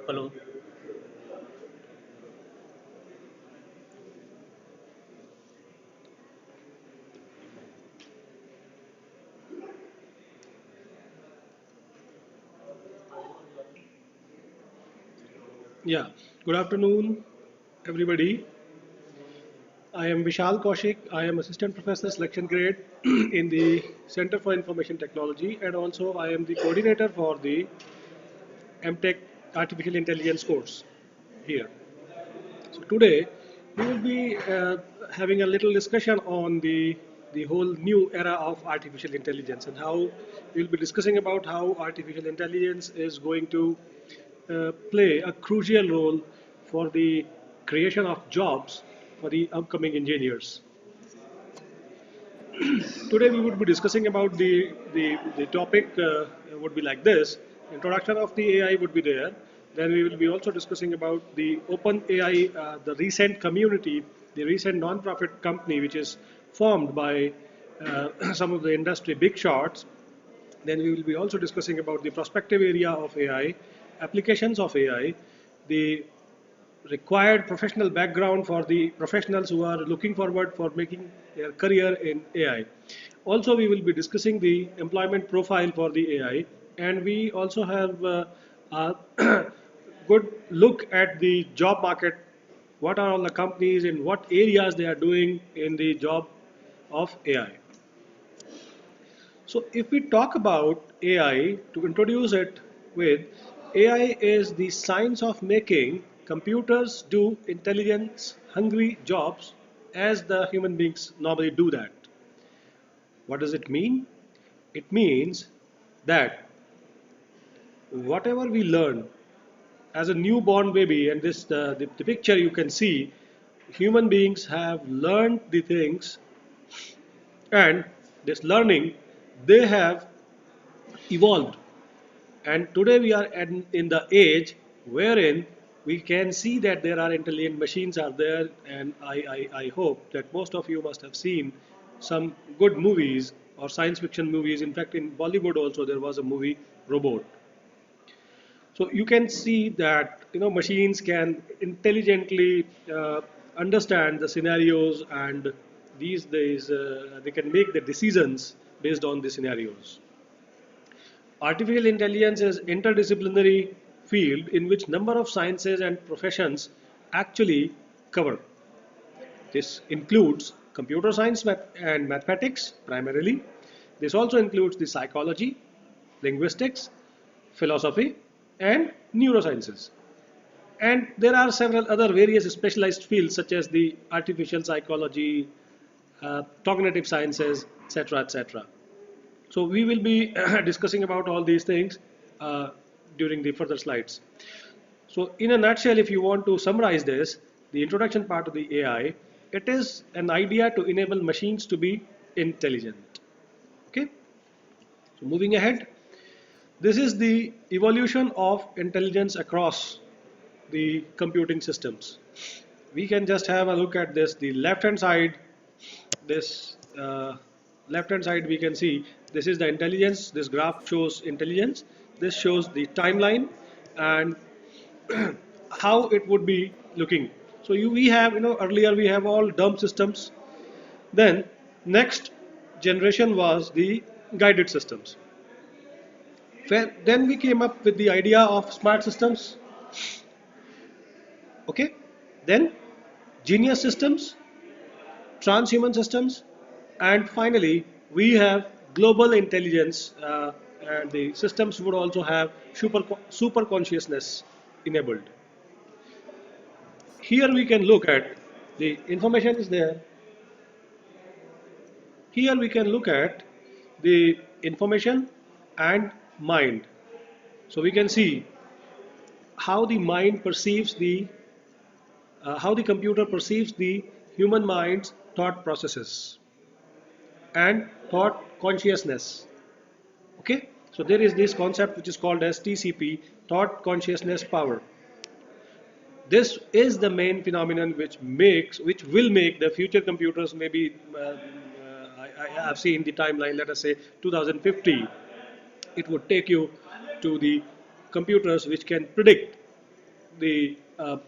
Hello. Yeah, good afternoon, everybody. I am Vishal Kaushik. I am Assistant Professor Selection Grade in the Center for Information Technology, and also I am the coordinator for the MTech Artificial Intelligence course here. So today we will be having a little discussion on the whole new era of artificial intelligence and how we'll be discussing about how artificial intelligence is going to play a crucial role for the creation of jobs for the upcoming engineers. Today we would be discussing about the topic would be like this. Introduction of the AI would be there. Then we will be also discussing about the open AI, the recent community, the recent non-profit company which is formed by some of the industry big shots. Then we will be also discussing about the prospective area of AI, applications of AI, the required professional background for the professionals who are looking forward for making their career in AI. Also, we will be discussing the employment profile for the AI, and we also have a good look at the job market. What are all the companies in what areas they are doing in the job of AI? So if we talk about AI, to introduce it with, AI is the science of making computers do intelligence hungry jobs as the human beings normally do that. What does it mean? It means that whatever we learn as a newborn baby, and this the picture you can see, human beings have learned the things, and this learning they have evolved. And today we are in the age wherein we can see that there are intelligent machines are there, and I hope that most of you must have seen some good movies or science fiction movies. In fact, in Bollywood also there was a movie Robot. So you can see that machines can intelligently understand the scenarios, and these days they can make the decisions based on the scenarios. Artificial intelligence is interdisciplinary field in which number of sciences and professions actually cover. This includes computer science and mathematics primarily. This also includes the psychology, linguistics, philosophy, and neurosciences. And there are several other various specialized fields such as the artificial psychology, cognitive sciences, etc., etc. So we will be discussing about all these things during the further slides. So in a nutshell, if you want to summarize this, the introduction part of the AI, it is an idea to enable machines to be intelligent. Okay. So moving ahead, this is the evolution of intelligence across the computing systems. We can just have a look at this. The left hand side, this left hand side we can see this is the intelligence. This graph shows intelligence. This shows the timeline and how it would be looking. So we have earlier we have all dumb systems. Then next generation was the guided systems. Then we came up with the idea of smart systems. Okay. Then genius systems, transhuman systems, and finally we have global intelligence, and the systems would also have super consciousness enabled. Here we can look at the information is there. Here we can look at the information and mind. So we can see how the mind perceives how the computer perceives the human mind's thought processes and thought consciousness. Okay, so there is this concept which is called as TCP, thought consciousness power. This is the main phenomenon which will make the future computers maybe. I have seen the timeline. Let us say 2050, it would take you to the computers which can predict the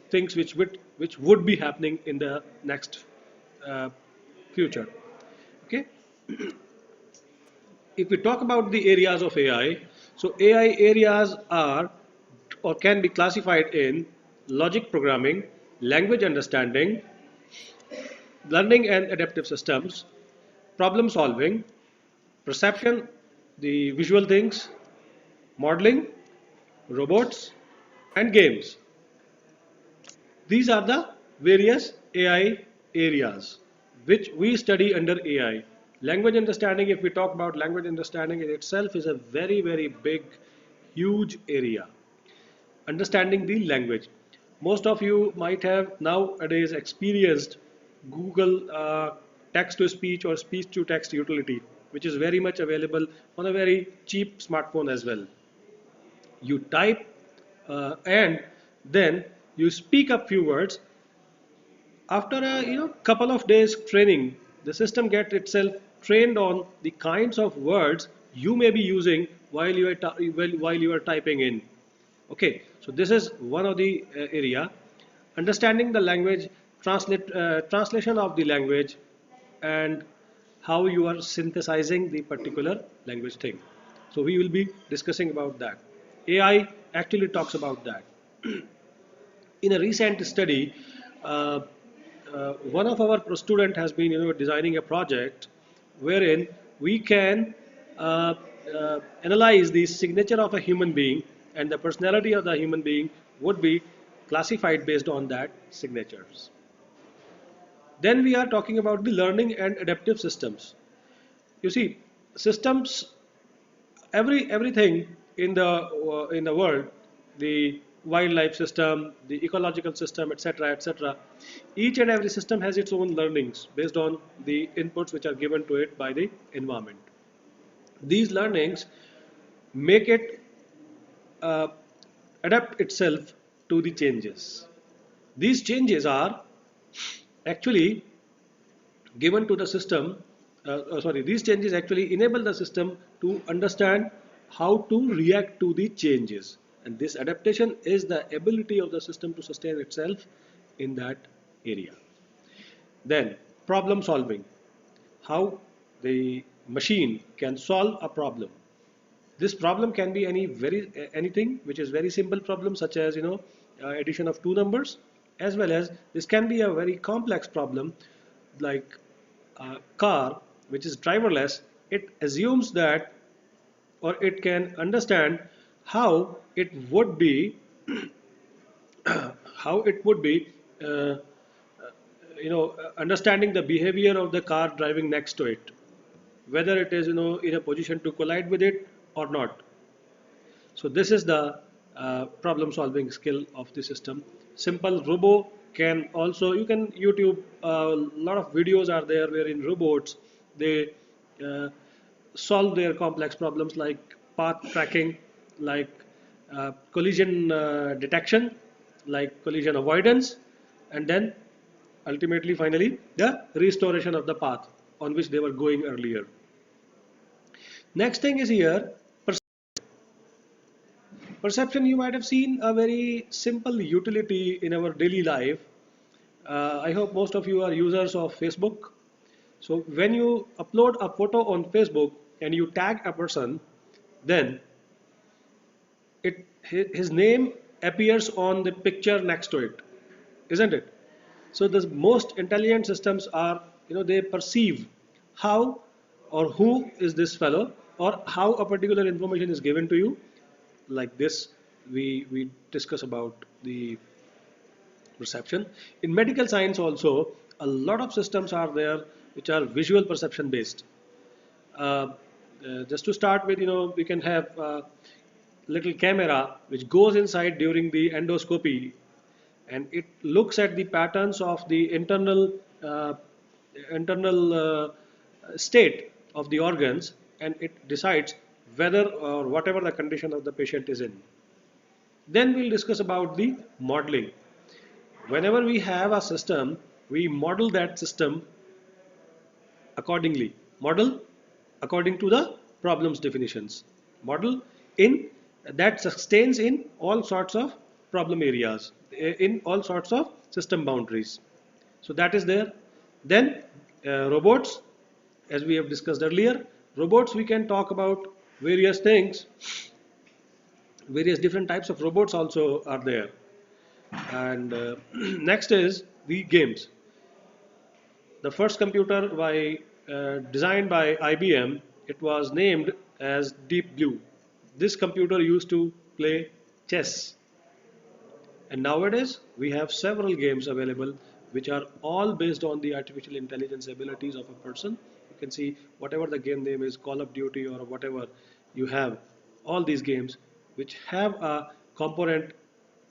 things which would be happening in the next uh, future. Okay, if we talk about the areas of AI, so AI areas are or can be classified in logic programming, language understanding, learning and adaptive systems, problem solving, perception, the visual things, modeling, robots, and games. These are the various AI areas which we study under AI. Language understanding, if we talk about language understanding in itself, is a very, very big, huge area. Understanding the language. Most of you might have nowadays experienced Google text to speech or speech to text utility, which is very much available on a very cheap smartphone as well. You type and then you speak a few words. After a couple of days training, the system gets itself trained on the kinds of words you may be using while you are typing in. Okay, so this is one of the area. Understanding the language, translation of the language, and how you are synthesizing the particular language thing. So we will be discussing about that. AI actually talks about that. In a recent study, uh, one of our student has been designing a project wherein we can analyze the signature of a human being, and the personality of the human being would be classified based on that signatures. Then we are talking about the learning and adaptive systems. You see, systems, everything in the world, the wildlife system, the ecological system, etc., etc. Each and every system has its own learnings based on the inputs which are given to it by the environment. These learnings make it uh, adapt itself to the changes. These changes are actually given to the system, these changes actually enable the system to understand how to react to the changes. And this adaptation is the ability of the system to sustain itself in that area. Then, problem solving, how the machine can solve a problem. This problem can be anything which is very simple problem, such as addition of two numbers, as well as this can be a very complex problem like a car which is driverless. It assumes that, or it can understand how it would be how it would be uh, understanding the behavior of the car driving next to it, whether it is in a position to collide with it or not. So this is the problem solving skill of the system. Simple robo can also, you can YouTube, a lot of videos are there wherein robots, they uh, solve their complex problems like path tracking, like collision detection, like collision avoidance, and then ultimately finally the restoration of the path on which they were going earlier. Next thing is here. Perception, you might have seen a very simple utility in our daily life. I hope most of you are users of Facebook. So when you upload a photo on Facebook and you tag a person, then his name appears on the picture next to it, isn't it? So the most intelligent systems are, they perceive how or who is this fellow, or how a particular information is given to you. Like this, we discuss about the perception. In medical science also, a lot of systems are there which are visual perception based. Uh, just to start with, we can have a little camera which goes inside during the endoscopy, and it looks at the patterns of the internal state of the organs, and it decides whether or whatever the condition of the patient is in. Then we'll discuss about the modeling. Whenever we have a system, we model that system accordingly. Model according to the problem's definitions. Model in that sustains in all sorts of problem areas in all sorts of system boundaries. So that is there. Then robots, as we have discussed earlier, robots we can talk about various things. Various different types of robots also are there. And next is the games. The first computer designed by IBM, it was named as Deep Blue. This computer used to play chess. And nowadays, we have several games available which are all based on the artificial intelligence abilities of a person. You can see whatever the game name is, Call of Duty or whatever you have, all these games which have a component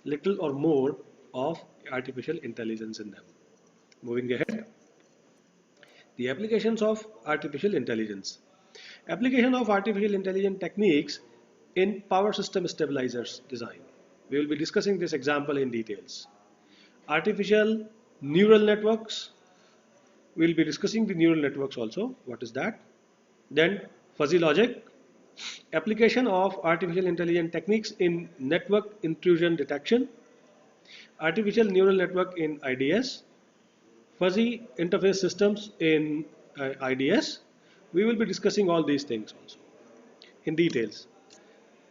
little or more of artificial intelligence in them. Moving ahead, the applications of artificial intelligence. Application of artificial intelligence techniques in power system stabilizers design. We will be discussing this example in details. Artificial neural networks. We will be discussing the neural networks also. What is that? Then fuzzy logic. Application of artificial intelligence techniques in network intrusion detection. Artificial neural network in IDS. Fuzzy interface systems in IDS. We will be discussing all these things also in details.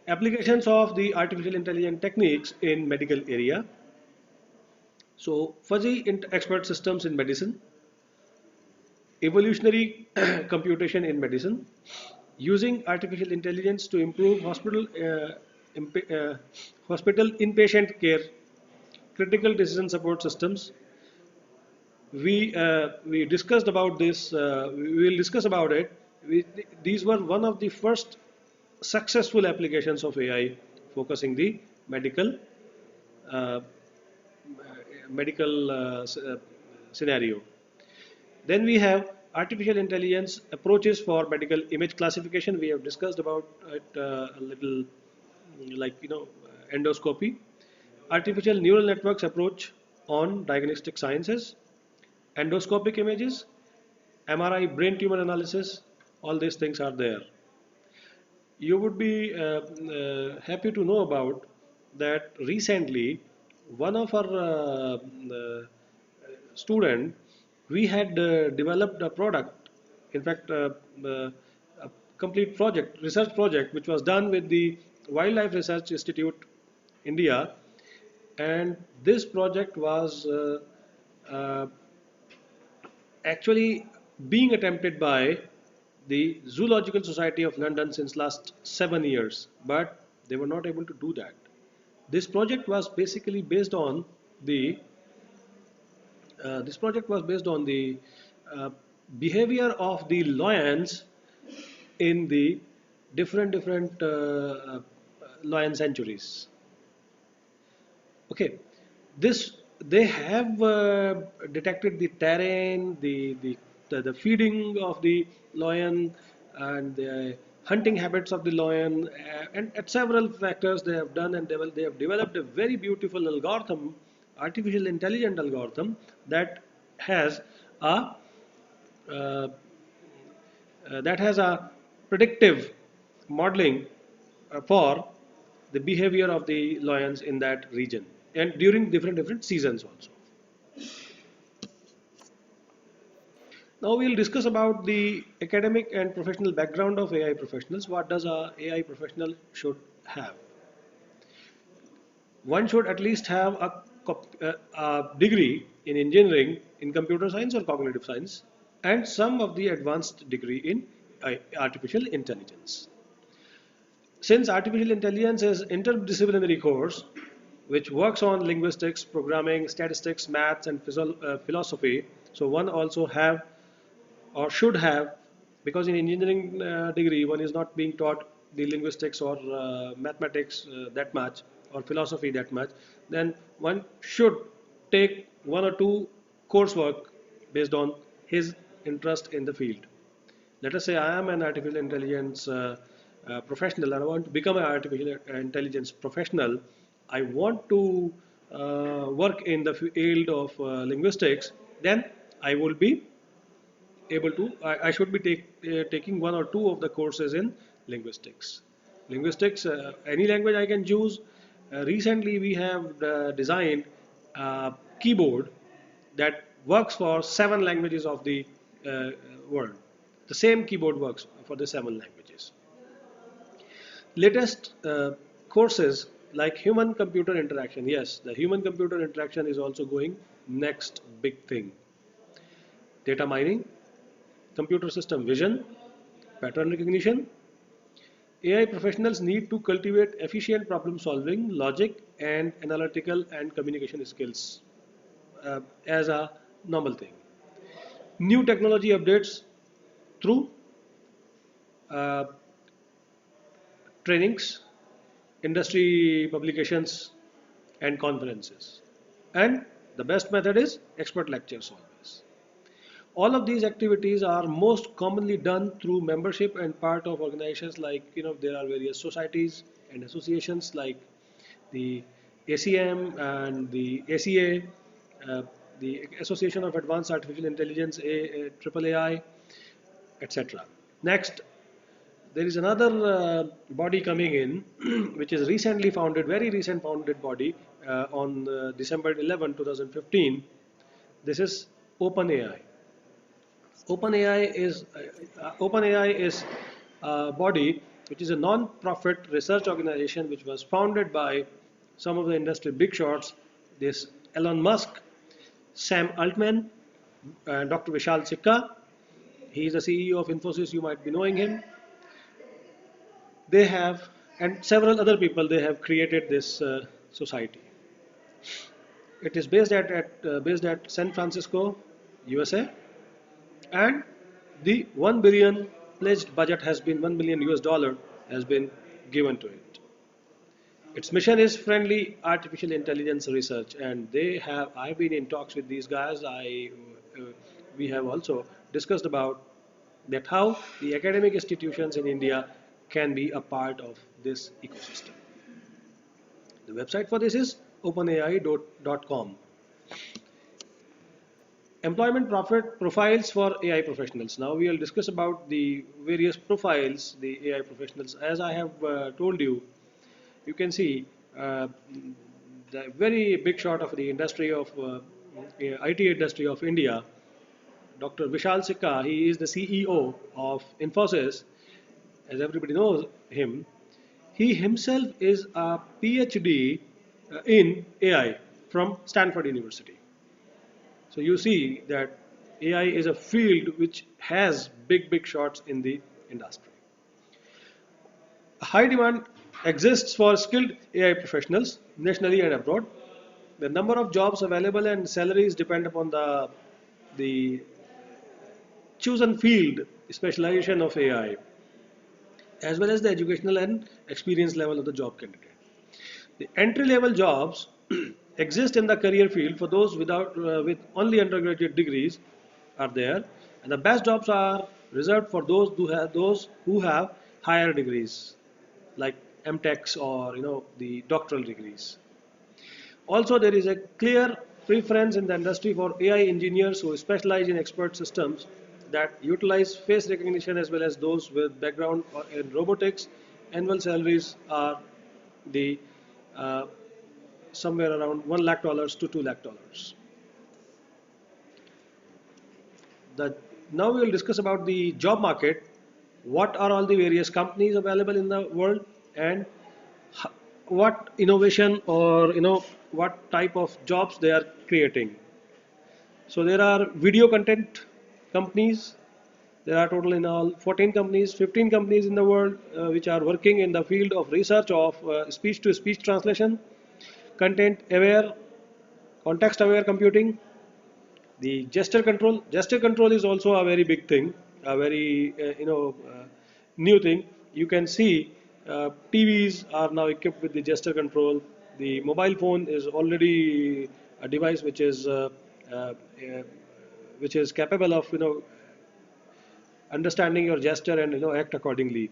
Applications of the artificial intelligence techniques in medical area. So fuzzy expert systems in medicine, evolutionary computation in medicine, using artificial intelligence to improve hospital inpatient care, critical decision support systems. We discussed about this. We will discuss about it. These were one of the first successful applications of AI focusing the uh, medical scenario. Then we have artificial intelligence approaches for medical image classification. We have discussed about it a little, like endoscopy. Artificial neural networks approach on diagnostic sciences, endoscopic images, MRI brain tumor analysis. All these things are there. You would be happy to know about that recently one of our student, we had developed a product, in fact a complete project, research project which was done with the Wildlife Research Institute India, and this project was uh, actually being attempted by the Zoological Society of London since last 7 years, but they were not able to do that. This project was basically based on the uh, behavior of the lions in the different lion sanctuaries. Okay, this they have detected the terrain, the feeding of the lion, and the hunting habits of the lion, and at several factors they have done, and they have developed a very beautiful algorithm, artificial intelligent algorithm that has a uh, predictive modeling for the behavior of the lions in that region and during different seasons also. Now we will discuss about the academic and professional background of AI professionals. What does a AI professional should have? One should at least have a degree in engineering, in computer science or cognitive science, and some of the advanced degree in artificial intelligence. Since artificial intelligence is interdisciplinary course which works on linguistics, programming, statistics, maths, and philosophy, so one also have or should have, because in engineering degree one is not being taught the linguistics or mathematics that much or philosophy that much, then one should take one or two coursework based on his interest in the field. Let us say I am an artificial intelligence professional and I want to become an artificial intelligence professional. I want to work in the field of linguistics. Then I will be able to. I should be taking one or two of the courses in linguistics. Linguistics, any language I can choose, recently we have designed a keyboard that works for 7 languages of the world. The same keyboard works for the 7 languages. Latest courses like human computer interaction. Yes, the human computer interaction is also going next big thing. Data mining, computer system vision, pattern recognition. AI professionals need to cultivate efficient problem solving, logic, and analytical and communication skills as a normal thing. New technology updates through uh, trainings, industry publications, and conferences. And the best method is expert lectures always. All of these activities are most commonly done through membership and part of organizations like, there are various societies and associations like the ACM and the ACA, uh, the Association of Advanced Artificial Intelligence, Triple AI, etc. Next, there is another body coming in, which is recently founded, very recent founded body on December 11, 2015. This is OpenAI. OpenAI is a body which is a non-profit research organization which was founded by some of the industry big shots. This Elon Musk, Sam Altman, and Dr. Vishal Sikka. He is the CEO of Infosys. You might be knowing him. They have, and several other people, they have created this society. It is based at San Francisco, USA, and the 1 billion pledged budget has been $1 billion has been given to it. Its mission is friendly artificial intelligence research, and they have. I've been in talks with these guys. We have also discussed about that how the academic institutions in India can be a part of this ecosystem. The website for this is openai.com. Employment profit profiles for AI professionals. Now we will discuss about the various profiles the AI professionals. As I have told you, you can see the very big shot of the industry of IT industry of India, Dr. Vishal Sikka. He is the CEO of Infosys, as everybody knows him. He himself is a PhD in AI from Stanford University. So you see that AI is a field which has big shots in the industry. A high demand exists for skilled AI professionals nationally and abroad. The number of jobs available and salaries depend upon the chosen field specialization of AI, as well as the educational and experience level of the job candidate. The entry-level jobs exist in the career field for those with only undergraduate degrees are there, and the best jobs are reserved for those who have higher degrees, like MTechs or the doctoral degrees. Also, there is a clear preference in the industry for AI engineers who specialize in expert systems that utilize face recognition, as well as those with background in robotics. Annual salaries are the uh, somewhere around $1 lakh to $2 lakh. The, Now we will discuss about the job market. What are all the various companies available in the world, and what innovation or what type of jobs they are creating. So there are video content companies. There are total in all 14 companies, 15 companies in the world which are working in the field of research of speech to speech translation, content aware, context aware computing, the gesture control. Gesture control is also a very big thing, a very new thing. You can see TVs are now equipped with the gesture control. The mobile phone is already a device uh, uh, which is capable of understanding your gesture and act accordingly.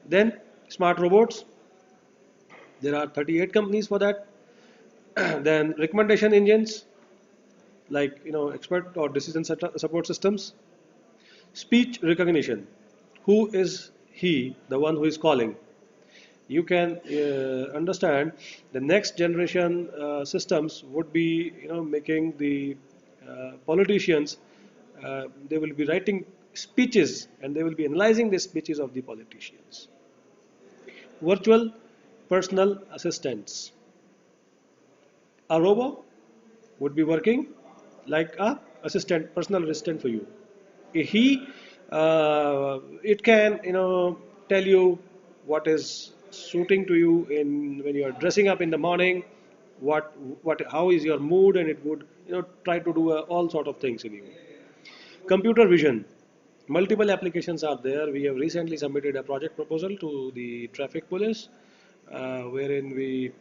Then smart robots. There are 38 companies for that. Then recommendation engines like expert or decision support systems. Speech recognition. Who is he, the one who is calling? you can understand the next generation systems would be, making the politicians, they will be writing speeches and they will be analyzing the speeches of the politicians. Virtual personal assistants. A robot would be working like a assistant, personal assistant for you. He, it can, tell you what is suiting to you in when you are dressing up in the morning, how is your mood, and it would, try to do all sort of things in you. Computer vision. Multiple applications are there. We have recently submitted a project proposal to the traffic police, wherein we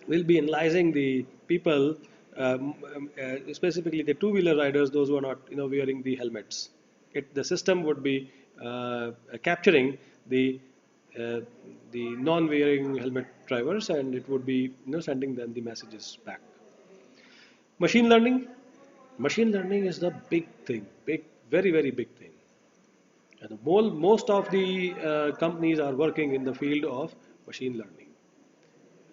will be analyzing the people, specifically the two-wheeler riders, those who are not, wearing the helmets. The system would be capturing uh, the non-wearing helmet drivers, and it would be, sending them the messages back. Machine learning. Machine learning is the big thing, big, very, very big thing. And most of the companies are working in the field of machine learning.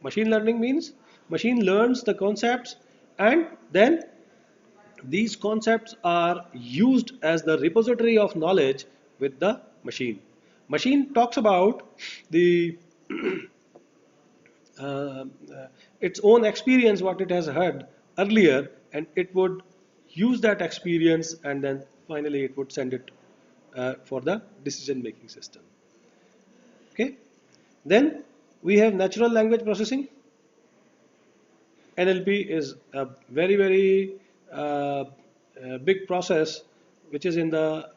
Machine learning means machine learns the concepts, and then these concepts are used as the repository of knowledge with the machine. Machine talks about the uh, uh, its own experience, what it has heard earlier, and it would use that experience, and then finally it would send it for the decision making system. Okay. Then we have natural language processing. NLP is a very, very big process, which is in the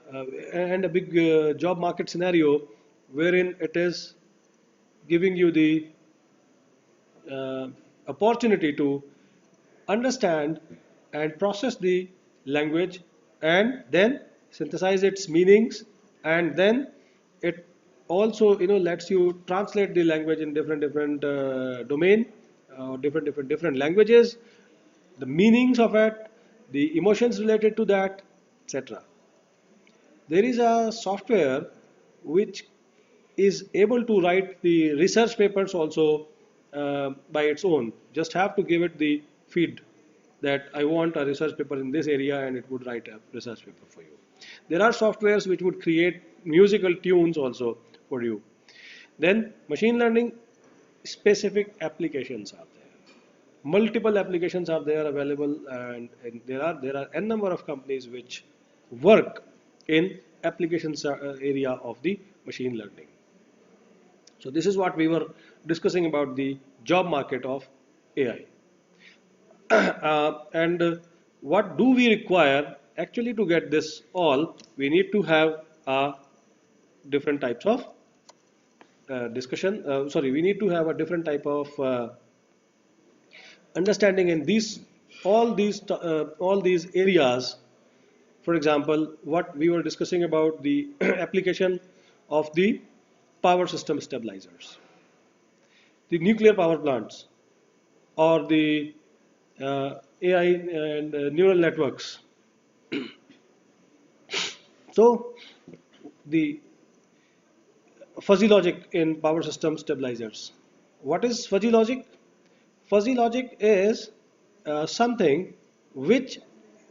and a big job market scenario, wherein it is giving you the uh, opportunity to understand and process the language, and then synthesize its meanings, and then it also, lets you translate the language in different domain, different languages, the meanings of it, the emotions related to that, etc. There is a software which is able to write the research papers also by its own. Just have to give it the feed that I want a research paper in this area, and it would write a research paper for you. There are softwares which would create musical tunes also for you. Then machine learning specific applications are there. Multiple applications are there available, and there are n number of companies which work in applications area of the machine learning. So this is what we were discussing about the job market of AI. And what do we require actually to get this all? We need to have different types of discussion. Sorry, we need to have a different type of understanding in all these areas. For example, what we were discussing about the application of the power system stabilizers, the nuclear power plants, or the AI and neural networks. So the fuzzy logic in power system stabilizers. What is fuzzy logic? Fuzzy logic is something which,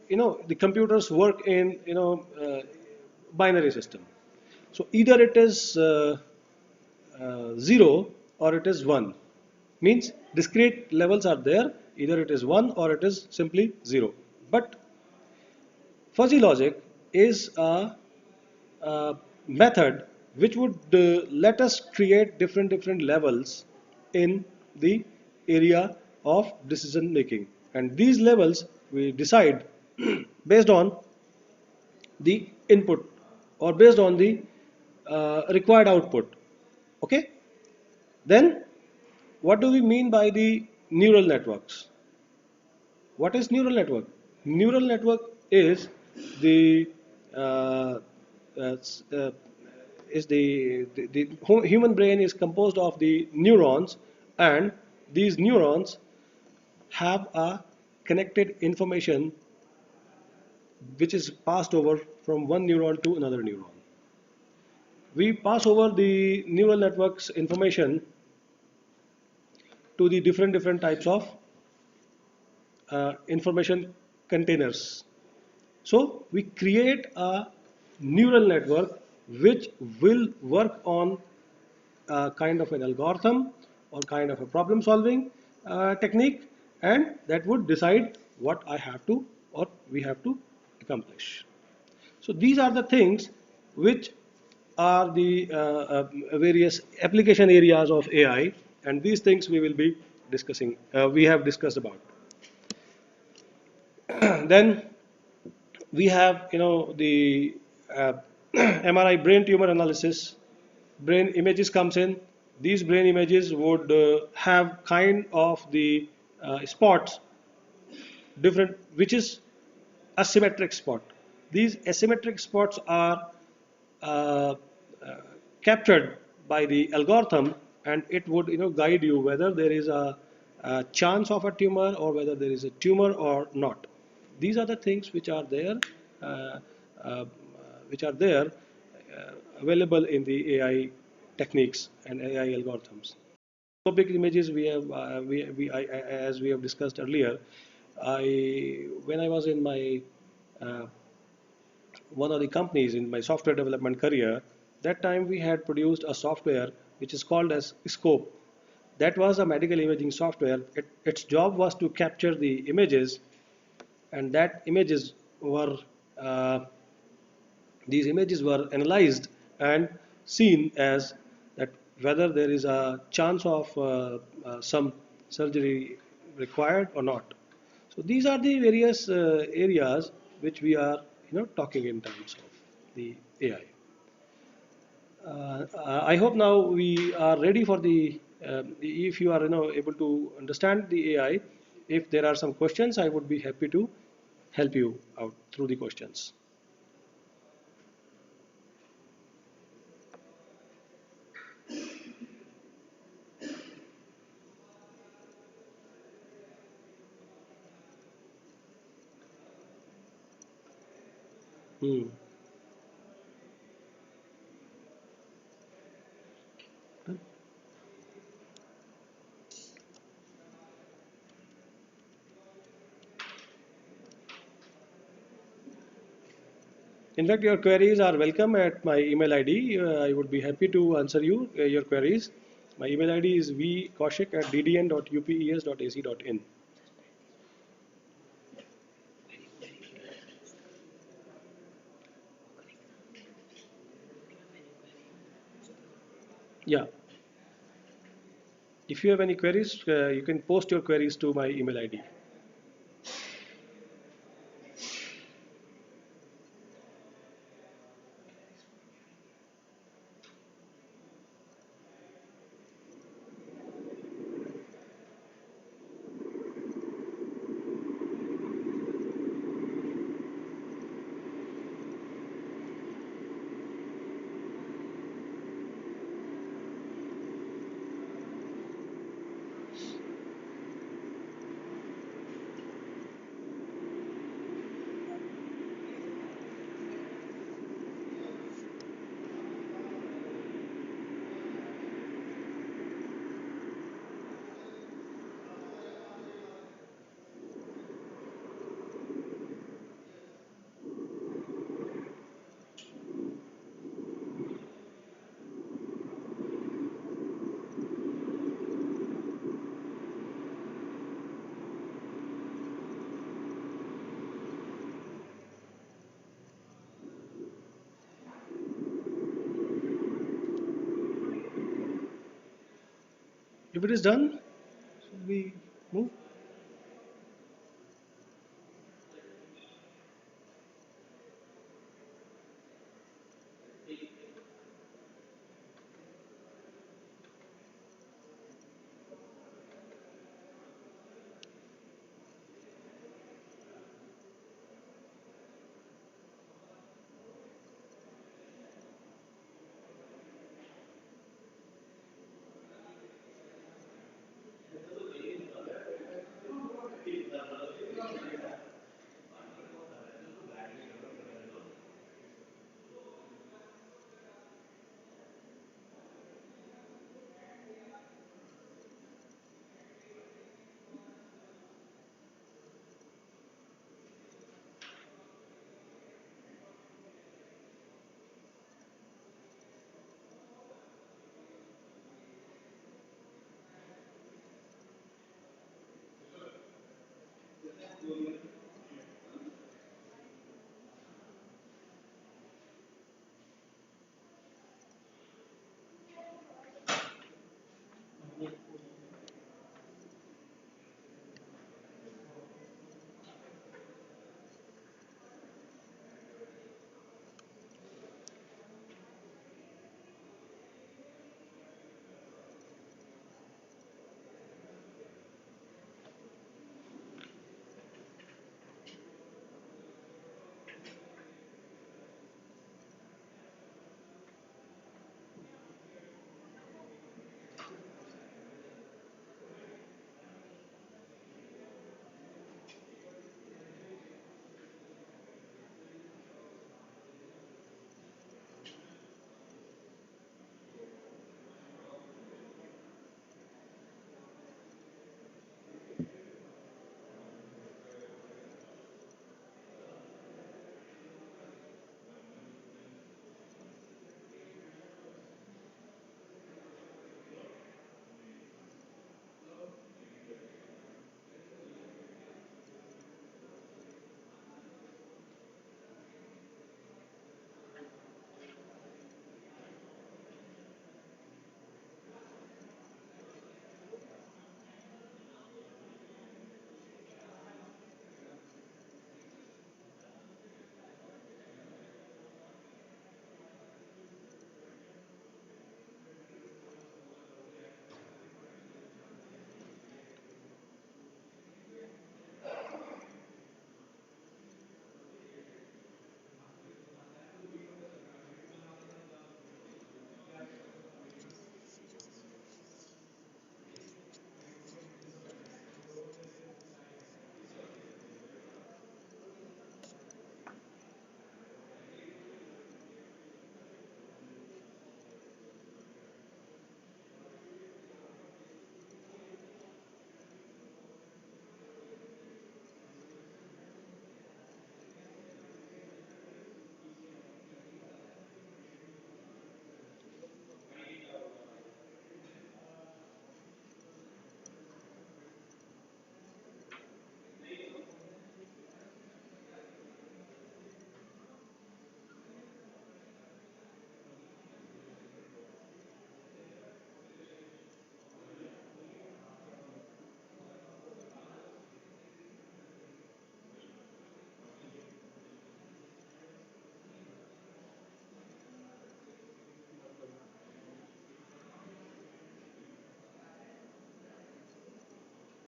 the computers work in, binary system. So either it is 0 or it is 1. Means discrete levels are there, either it is 1 or it is simply 0. But fuzzy logic is a method which would let us create different levels in the area of decision making, and these levels we decide based on the input or based on the required output. Okay. Then what do we mean by the neural networks? What is neural network? Neural network is the uh, uh, uh, the human brain is composed of the neurons, and these neurons have a connected information which is passed over from one neuron to another neuron. We pass over the neural networks information to the different types of information containers. So we create a neural network which will work on a kind of an algorithm or kind of a problem solving technique, and that would decide what I have to or we have to accomplish. So these are the things which are the various application areas of AI, and these things we will be discussing. We have discussed about. Then we have, the MRI, brain tumor analysis. Brain images comes in. These brain images would have kind of the spots different, which is asymmetric spot. These asymmetric spots are uh, uh, captured by the algorithm, and it would guide you whether there is a chance of a tumor or whether there is a tumor or not. These are the things which are there, uh, uh, which are there available in the AI techniques and AI algorithms. Topic images we have as we have discussed earlier. When I was in my uh, one of the companies in my software development career, that time we had produced a software which is called as Scope. That was a medical imaging software. Its job was to capture the images, and that images were uh, these images were analyzed and seen as that whether there is a chance of some surgery required or not. So these are the various areas which we are talking in terms of the AI. I hope now we are ready for the. If you are able to understand the AI, if there are some questions, I would be happy to help you out through the questions. Hmm. In fact, your queries are welcome at my email ID. I would be happy to answer your queries. My email ID is vkaushik@ddn.upes.ac.in. Yeah. If you have any queries, you can post your queries to my email ID. If it is done, we move.